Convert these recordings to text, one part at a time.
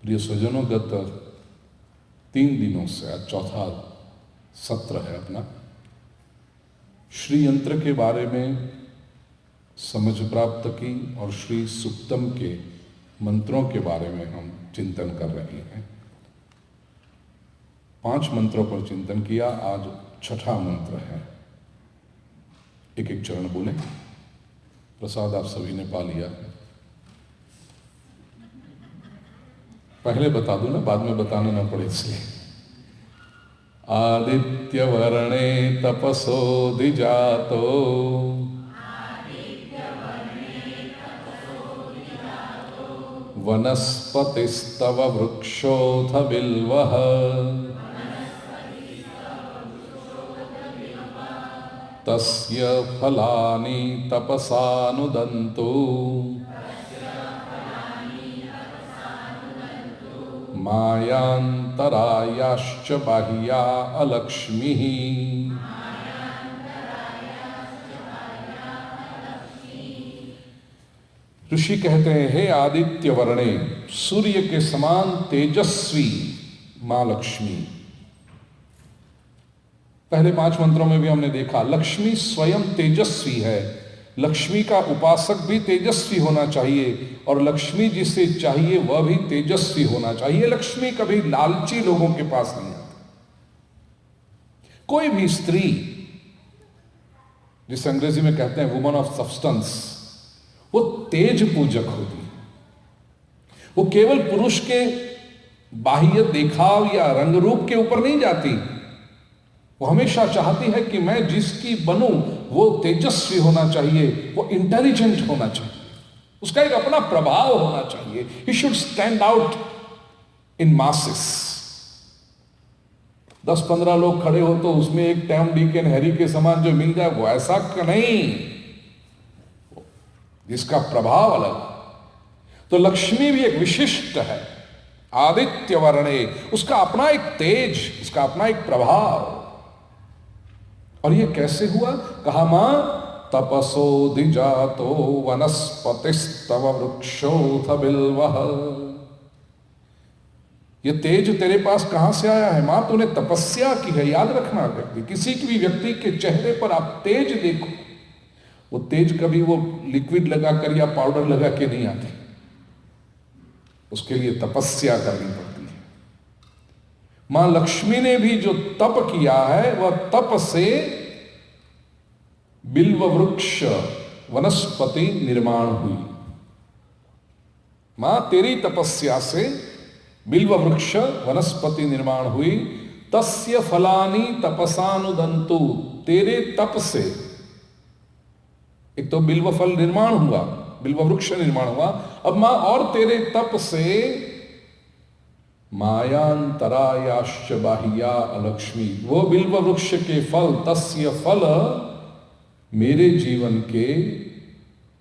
प्रिय स्वजनों, गत 3 दिनों से आज चौथा सत्र है अपना, श्री यंत्र के बारे में समझ प्राप्त की और श्री सुक्तम के मंत्रों के बारे में हम चिंतन कर रहे हैं। 5 मंत्रों पर चिंतन किया, आज 6ठा मंत्र है। एक एक चरण बोले। प्रसाद आप सभी ने पा लिया। पहले बता दूं ना, बाद में बताना ना पड़े इसलिए। आदित्य वर्णे तपसो द्विजातो वनस्पतिस्तव वृक्षोऽथ बिल्वः तस्य फलानि तपसानुदन्तु मायान्तरायाश्च बाह्या अलक्ष्मीः। ऋषि कहते हैं, हे आदित्य वर्णे, सूर्य के समान तेजस्वी मां लक्ष्मी। पहले 5 मंत्रों में भी हमने देखा, लक्ष्मी स्वयं तेजस्वी है। लक्ष्मी का उपासक भी तेजस्वी होना चाहिए और लक्ष्मी जिसे चाहिए वह भी तेजस्वी होना चाहिए। लक्ष्मी कभी लालची लोगों के पास नहीं आती। कोई भी स्त्री, जिसे अंग्रेजी में कहते हैं वुमन ऑफ सब्सटेंस, वो तेज पूजक होती है। वो केवल पुरुष के बाह्य देखाव या रंग रूप के ऊपर नहीं जाती। वो हमेशा चाहती है कि मैं जिसकी बनूं वो तेजस्वी होना चाहिए, वो इंटेलिजेंट होना चाहिए, उसका एक अपना प्रभाव होना चाहिए। He should stand out in masses. 10-15 लोग खड़े हो तो उसमें एक टॉम डिक एंड हैरी के समान जो मिल जाए वो ऐसा नहीं, जिसका प्रभाव अलग। तो लक्ष्मी भी एक विशिष्ट है। आदित्य वर्णे, उसका अपना एक तेज, उसका अपना एक प्रभाव। और ये कैसे हुआ? कहा, मां तपसो द्विजातो वनस्पतिस्तव वृक्षोऽथ बिल्वः। ये तेज तेरे पास कहां से आया है? मां, तूने तपस्या की है। याद रखना, व्यक्ति, किसी भी व्यक्ति के चेहरे पर आप तेज देखो, वो तेज कभी वो लिक्विड लगाकर या पाउडर लगा के नहीं आती, उसके लिए तपस्या करनी पड़ती है। मां लक्ष्मी ने भी जो तप किया है वह तप से बिल्व वृक्ष वनस्पति निर्माण हुई। मां तेरी तपस्या से बिल्व वृक्ष वनस्पति निर्माण हुई। तस्य फलानि तपसानुदन्तु, तेरे तप से एक तो बिल्व फल निर्माण हुआ, बिल्व वृक्ष निर्माण हुआ। अब मां और तेरे तप से मायांतरायाश्च बाह्या अलक्ष्मी, वो बिल्व वृक्ष के फल, तस्य फल, मेरे जीवन के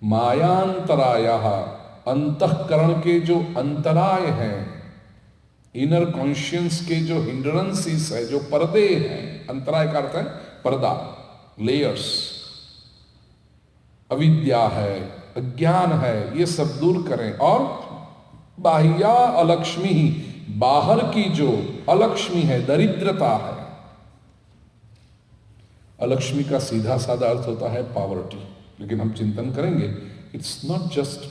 मायांतराया, अंतःकरण के जो अंतराय हैं, इनर कॉन्शियंस के जो हिंड्रेंसेस है, जो पर्दे हैं, अंतराय का अर्थ है पर्दा, लेयर्स, अविद्या है, अज्ञान है, ये सब दूर करें। और बाह्या अलक्ष्मी ही, बाहर की जो अलक्ष्मी है, दरिद्रता है। अलक्ष्मी का सीधा साधा अर्थ होता है पॉवर्टी, लेकिन हम चिंतन करेंगे, it's not just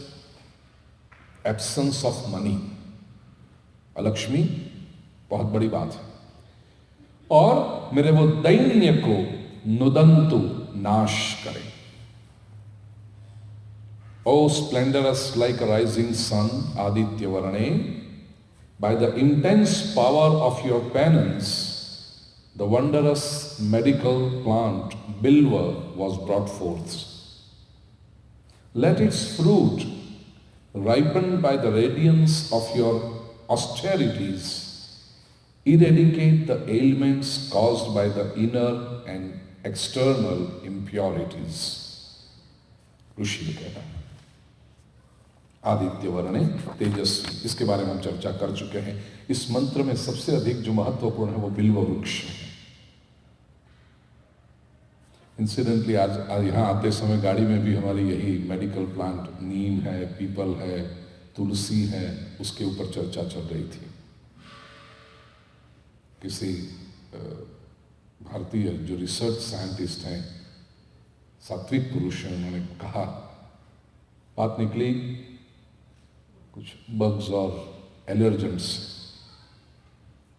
absence of money. Alakshmi बहुत बड़ी बात है। और मेरे वो दैन्य को नुदंतु, नाश करें। O splendorous like a rising sun, Aditya Varane, by the intense power of your penance, the wondrous medical plant Bilva was brought forth. Let its fruit, ripened by the radiance of your austerities, eradicate the ailments caused by the inner and external impurities. ऋषि ने कहता है, आदित्य वर्णे, तेजस्वी, इसके बारे में हम चर्चा कर चुके हैं। इस मंत्र में सबसे अधिक जो महत्वपूर्ण है वो बिल्व वृक्ष है। इंसिडेंटली आज यहाँ आते समय गाड़ी में भी हमारी यही मेडिकल प्लांट, नीम है, पीपल है, तुलसी है, उसके ऊपर चर्चा चल रही थी। किसी भारतीय जो रिसर्च साइंटिस्ट हैं, सात्विक पुरुष हैं, उन्होंने कहा, बात निकली कुछ बग्स और एलर्जेंट्स।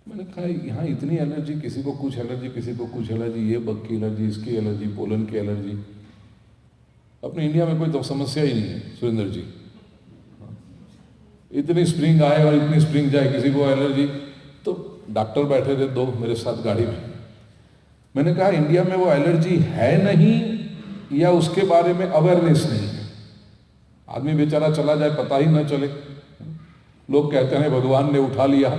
मैंने कहा यहाँ इतनी एलर्जी, किसी को कुछ एलर्जी, किसी को कुछ एलर्जी, ये बग की एलर्जी, इसकी एलर्जी, पोलन की एलर्जी। अपने इंडिया में कोई तो समस्या ही नहीं है सुरेंद्र जी। इतनी स्प्रिंग आए और इतनी स्प्रिंग जाए, किसी को एलर्जी। तो डॉक्टर बैठे थे 2 मेरे साथ गाड़ी में। मैंने कहा इंडिया में वो एलर्जी है नहीं या उसके बारे में अवेयरनेस नहीं है। आदमी बेचारा चला जाए पता ही न चले। लोग कहते हैं भगवान ने उठा लिया,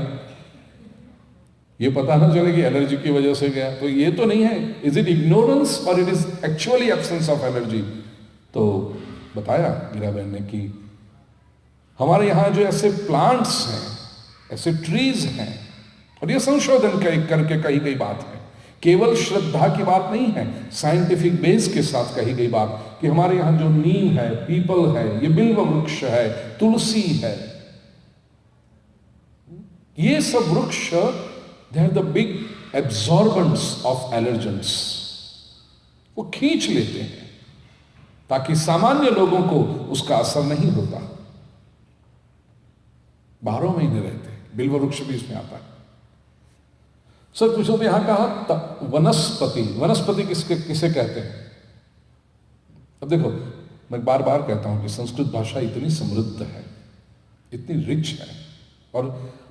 ये पता ना चले कि एलर्जी की वजह से गया। तो ये तो नहीं है। इज इट इग्नोरेंस और it is actually absence of allergy? तो बताया मीरा बहन ने कि हमारे यहाँ जो ऐसे प्लांट्स हैं, ऐसे ट्रीज हैं, और ये संशोधन करके कही गई बात है, केवल श्रद्धा की बात नहीं है, साइंटिफिक बेस के साथ कही गई बात कि हमारे यहाँ जो नीम है, पीपल है, ये बिल्व वृक्ष है, तुलसी है, ये सब वृक्ष they are the big absorbents of allergens. वो खींच लेते हैं ताकि सामान्य लोगों को उसका असर नहीं होता। 12 महीने रहते हैं। बिल्व वृक्ष भी इसमें आता है। सर पूछो तो यहां कहा वनस्पति। वनस्पति किसे कहते हैं? अब देखो, मैं बार बार कहता हूं कि संस्कृत भाषा इतनी समृद्ध है, इतनी रिच है, और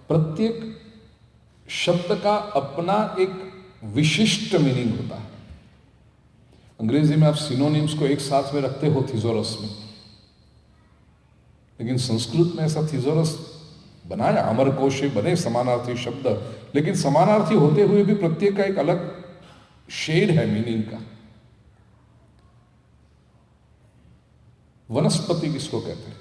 प्रत्येक शब्द का अपना एक विशिष्ट मीनिंग होता है। अंग्रेजी में आप सिनोनिम्स को एक साथ में रखते हो थिजोरस में, लेकिन संस्कृत में ऐसा थिजोरस बनाया, अमरकोश बने समानार्थी शब्द, लेकिन समानार्थी होते हुए भी प्रत्येक का एक अलग शेड है मीनिंग का। वनस्पति किसको कहते हैं?